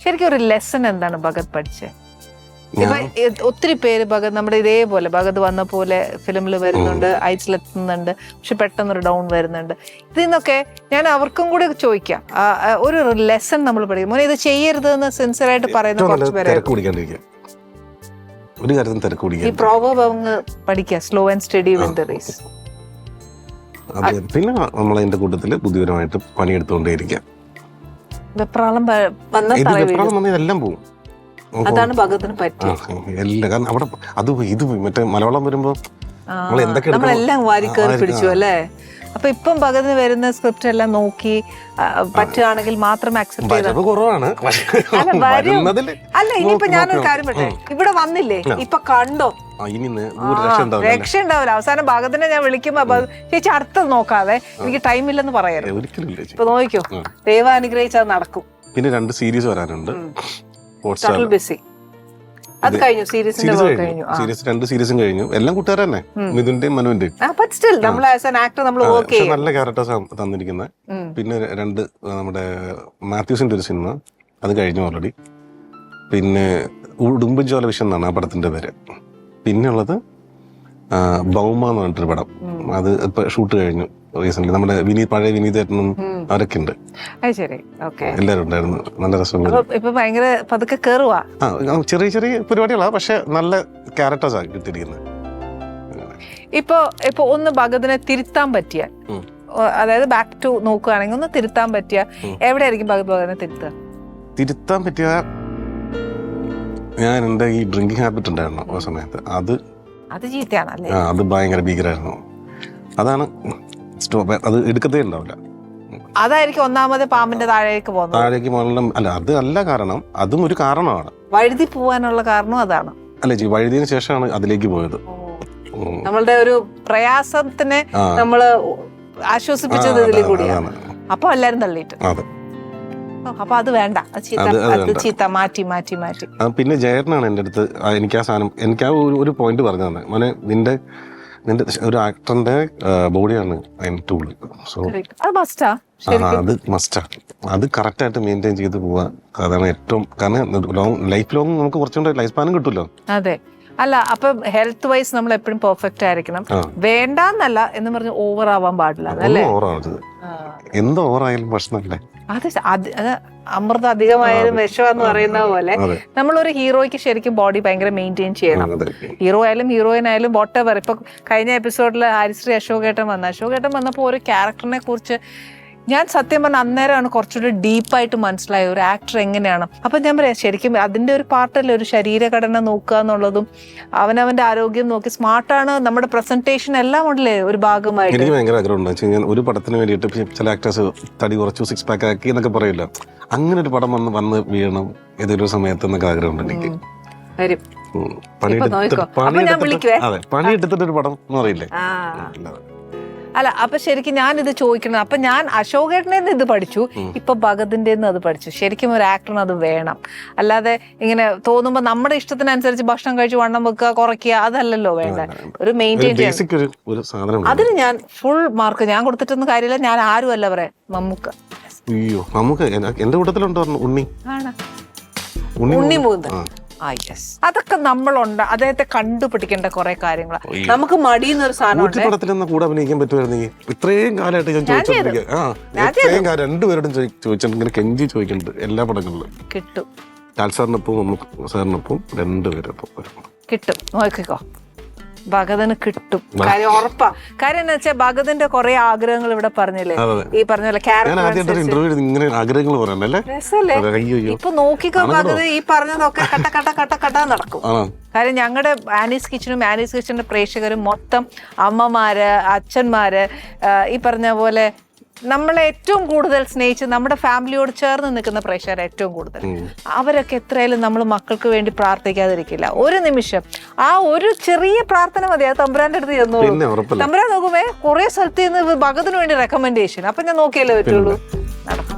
ശരിക്കും ഒരു ലെസൺ എന്താണ് ഭഗത് പഠിച്ചത്? ഇപ്പൊ ഒത്തിരി പേര് ഭഗത് നമ്മുടെ ഇതേപോലെ ഭഗത് വന്ന പോലെ ഫിലിമിൽ വരുന്നുണ്ട്, ഐസിലെത്തുന്നുണ്ട്, പക്ഷെ പെട്ടെന്നൊരു ഡൗൺ വരുന്നുണ്ട്. ഇതിൽ നിന്നൊക്കെ ഞാൻ അവർക്കും കൂടി ചോദിക്കാം, ഒരു ലെസൺ നമ്മൾ പഠിക്കും. മോനെ ഇത് ചെയ്യരുത് എന്ന് സിൻസിയറായിട്ട് പറയുന്ന കുറച്ച് പേരെ ഈ പ്രോവർബ് അങ്ങ് പഠിക്കുക, slow and study win the race. പിന്നെ നമ്മളതിന്റെ കൂട്ടത്തില് ബുദ്ധിപരമായിട്ട് പണിയെടുത്തുകൊണ്ടേയിരിക്കാം. വെപ്രാളം എല്ലാം പോകും. അതാണ് ഭഗത്തിന് പറ്റിയത്. എല്ലാം കാരണം അവിടെ അത് ഇത് മറ്റേ മലയാളം വരുമ്പോ നമ്മളെല്ലാം വാരിക്കേറി പിടിച്ചു അല്ലേ. അപ്പൊ ഇപ്പം ഭഗതിന് വരുന്ന സ്ക്രിപ്റ്റ് എല്ലാം നോക്കി പറ്റുകയാണെങ്കിൽ മാത്രം അക്സെപ്റ്റ് ചെയ്താൽ കുറവാണ്. അല്ല ഇനിയിപ്പോ ഞാനൊരു കാര്യം പറ്റേ, ഇവിടെ വന്നില്ലേ ഇപ്പൊ കണ്ടോ, രക്ഷ ഉണ്ടാവില്ല. അവസാനം ഭഗതിനെ ഞാൻ വിളിക്കുമ്പോ ചേച്ചി അടുത്തത് നോക്കാതെ എനിക്ക് ടൈം ഇല്ലെന്ന് പറയരുത്. ഇപ്പൊ നോക്കിക്കോ, ദൈവം അനുഗ്രഹിച്ചത് നടക്കും. പിന്നെ 2 സീരീസ് വരാനുണ്ട്. അത് കഴിഞ്ഞു, സീരീസിന്റെ കഴിഞ്ഞു. 2 സീരീസും കഴിഞ്ഞു. എല്ലാം കൂട്ടുകാർ തന്നെ, മിഥുന്റെയും മനുവിന്റെയും. നല്ല ക്യാരക്ടേഴ്സ് തന്നിരിക്കുന്നത്. പിന്നെ 2 നമ്മുടെ മാത്യൂസിന്റെ ഒരു സിനിമ അത് കഴിഞ്ഞു ഓൾറെഡി. പിന്നെ ഉടുമ്പൻചോല വിഷം എന്നാണ് ആ പടത്തിന്റെ പേര്. പിന്നെ ഉള്ളത് ഭൗമ എന്ന് പറഞ്ഞിട്ടൊരു പടം, അത് ഇപ്പൊ ഷൂട്ട് കഴിഞ്ഞു റീസെന്റ്. നമ്മുടെ പഴയ വിനീതേട്ടനും അവരൊക്കെ ഉണ്ട്. എല്ലാരും ഉണ്ടായിരുന്നു. നല്ല രസം. ചെറിയ ചെറിയ പരിപാടികളാ, പക്ഷെ നല്ല ക്യാരക്ടേഴ്സാ കിട്ടിയിരിക്കുന്നത്. ഇപ്പൊ ഒന്ന് ഭഗതിനെ തിരുത്താൻ പറ്റിയാൽ, അതായത് ബാക്ക് ടു നോക്കുകയാണെങ്കിൽ ഒന്ന് തിരുത്താൻ പറ്റിയ എവിടെയായിരിക്കും ഭഗതിനെ തിരുത്താൻ പറ്റിയ? ഞാൻ എന്റെ ഈ ഡ്രിങ്കിങ് ഹാബിറ്റ് ഉണ്ടായിരുന്നു ആ സമയത്ത്, അത് ചീത്തയാണല്ലേ. അത് ഭയങ്കര ഭീകരമായിരുന്നു. അതാണ് അത് എടുക്കത്തേ ഉണ്ടാവില്ല. അതായിരിക്കും ഒന്നാമത് പാമ്പിന്റെ താഴേക്ക് പോകണം. അല്ല, അത് അല്ല കാരണം, അതും ഒരു കാരണമാണ്. വഴുതി പോവാനുള്ള കാരണം അതാണ്. അല്ല ചേച്ചി, വഴുതിന് ശേഷമാണ് അതിലേക്ക് പോയത്. നമ്മളുടെ ഒരു പ്രയാസത്തിനെ നമ്മള് ആശ്വസിപ്പിച്ചത് ഇതിൽ കൂടിയാണ്. അപ്പൊ എല്ലാരും തള്ളിയിട്ട് അപ്പൊ അത് വേണ്ട, ചീത്ത മാറ്റി മാറ്റി മാറ്റി. പിന്നെ ജയേട്ടനാണ് എൻ്റെ അടുത്ത് എനിക്ക് ആ സാധനം, എനിക്ക് ആ ഒരു പോയിന്റ് പറഞ്ഞു തന്നെ, മോനെ നിന്റെ ഒരു ആക്ടറിന്റെ ബോഡിയാണ് അതിന് ടൂള്. സോ അത് മസ്റ്റാ. അത് കറക്റ്റ് ആയിട്ട് മെയിൻറ്റെയിൻ ചെയ്ത് പോവാ. അതാണ് ഏറ്റവും, കാരണം ലൈഫ് ലോങ് നമുക്ക് കുറച്ചുകൂടെ ലൈഫ് സ്പാനും കിട്ടുമല്ലോ. അതെ. അല്ല, അപ്പൊ ഹെൽത്ത് വൈസ് നമ്മൾ എപ്പോഴും പെർഫെക്റ്റ് ആയിരിക്കണം. വേണ്ടെന്നല്ല എന്ന് പറഞ്ഞ് ഓവർ ആവാൻ പാടില്ല. എന്തോ ഓവറായാലും പ്രശ്നമല്ലേ. അത് അമൃതം അധികമായാലും വിഷമെന്ന് പറയുന്ന പോലെ നമ്മളൊരു ഹീറോയ്ക്ക് ശരിക്കും ബോഡി ഭയങ്കര മെയിൻറ്റെയിൻ ചെയ്യണം. ഹീറോ ആയാലും ഹീറോയിൻ ആയാലും വോട്ടെവർ. ഇപ്പൊ കഴിഞ്ഞ എപ്പിസോഡിൽ ഹരിശ്രീ അശോകേട്ടൻ വന്നപ്പോൾ ഒരു ക്യാരക്ടറിനെ കുറിച്ച് ഞാൻ സത്യം പറഞ്ഞാൽ അന്നേരമാണ് കുറച്ചുകൂടി ഡീപ്പായിട്ട് മനസ്സിലായ ഒരു ആക്ടർ എങ്ങനെയാണ്. അപ്പം ഞാൻ പറയാം, ശരിക്കും അതിൻ്റെ ഒരു പാർട്ടല്ലേ ഒരു ശരീരഘടന നോക്കുക എന്നുള്ളതും അവനവൻ്റെ ആരോഗ്യം നോക്കി സ്മാർട്ടാണ് നമ്മുടെ പ്രസന്റേഷൻ എല്ലാം ഉണ്ടല്ലേ ഒരു ഭാഗമായിട്ട്. എനിക്ക് ഭയങ്കര ആഗ്രഹമുണ്ട്. ഞാൻ ഒരു പടത്തിന് വേണ്ടിയിട്ട് ചില ആക്ടേഴ്സ് തടി കുറച്ചു, 6 പാക്ക് ആക്കി എന്നൊക്കെ പറയില്ല. അങ്ങനെ ഒരു പടം വന്ന് വീഴണം ഏതൊരു സമയത്ത് എന്നൊക്കെ ആഗ്രഹമുണ്ട് എനിക്ക്. പണിയെടുത്തിട്ടൊരു പടം എന്ന് പറയില്ലേ. അല്ല, അപ്പൊ ശരിക്കും ഞാനിത് ചോദിക്കണം. അപ്പൊ ഞാൻ അശോകേട്ടനെ ഇത് പഠിച്ചു, ഇപ്പൊ ഭഗതിന്റെ അത് പഠിച്ചു. ശരിക്കും ഒരു ആക്ടറിന് അത് വേണം. അല്ലാതെ ഇങ്ങനെ തോന്നുമ്പോ നമ്മുടെ ഇഷ്ടത്തിനനുസരിച്ച് ഭക്ഷണം കഴിച്ച് വണ്ണം വെക്കുക, കുറയ്ക്കുക, അതല്ലല്ലോ വേണ്ട. ഒരു മെയിൻറ്റെയിൻ ചെയ്യണം. അതിന് ഞാൻ ഫുൾ മാർക്ക് ഞാൻ കൊടുത്തിട്ടൊന്നും കാര്യമില്ല. ഞാൻ ആരും അല്ല പറയാം, മമ്മൂക്ക. എന്റെ കൂട്ടത്തിലുണ്ടോ ഉണ്ണി മൂന്ന്. അതൊക്കെ നമ്മളുണ്ട്. അദ്ദേഹത്തെ കണ്ടുപിടിക്കേണ്ട കുറെ കാര്യങ്ങൾ. നമുക്ക് മടിയെന്നൊരു സാധനം കൂടെ അഭിനയിക്കാൻ പറ്റുമായിരുന്നെങ്കിൽ. ഇത്രയും കാലമായിട്ട് ഞാൻ ചോദിച്ചോണ്ടിരിക്കുക, രണ്ടുപേരോടും ചോദിച്ചിട്ട് കെഞ്ചി ചോദിക്കുന്നുണ്ട് എല്ലാ പടങ്ങളിലും. കിട്ടും. ലാൽ സാറിനൊപ്പം സാറിനൊപ്പം 2 പേരൊപ്പം കിട്ടും. നോക്കിക്കോ, ഭഗതിന് കിട്ടും. കാര്യം ഉറപ്പാ. കാര്യം എന്ന് വെച്ചാൽ ഭഗതിന്റെ കുറെ ആഗ്രഹങ്ങൾ ഇവിടെ പറഞ്ഞില്ലേ, ഈ പറഞ്ഞ പോലെ ഇപ്പൊ നോക്കിക്കോ, ഭഗത് ഈ പറഞ്ഞതൊക്കെ കട്ട നടക്കും. കാര്യം ഞങ്ങളുടെ ആനീസ് കിച്ചനും ആനീസ് കിച്ചന്റെ പ്രേക്ഷകരും മൊത്തം അമ്മമാര്, അച്ഛന്മാര്, ഈ പറഞ്ഞ പോലെ നമ്മളെ ഏറ്റവും കൂടുതൽ സ്നേഹിച്ച് നമ്മുടെ ഫാമിലിയോട് ചേർന്ന് നിൽക്കുന്ന പ്രേക്ഷകർ ഏറ്റവും കൂടുതൽ. അവരൊക്കെ എത്രയായാലും നമ്മൾ മക്കൾക്ക് വേണ്ടി പ്രാർത്ഥിക്കാതിരിക്കില്ല ഒരു നിമിഷം. ആ ഒരു ചെറിയ പ്രാർത്ഥന മതി, അത് തമ്പുരാന്റെ അടുത്ത് ചെന്നോളൂ. തമ്പുരാൻ നോക്കുമ്പോ കുറെ സ്ഥലത്ത് നിന്ന് ഭഗതിന് വേണ്ടി റെക്കമെൻഡേഷൻ. അപ്പൊ ഞാൻ നോക്കിയല്ലേ പറ്റുള്ളൂ. നടക്കും.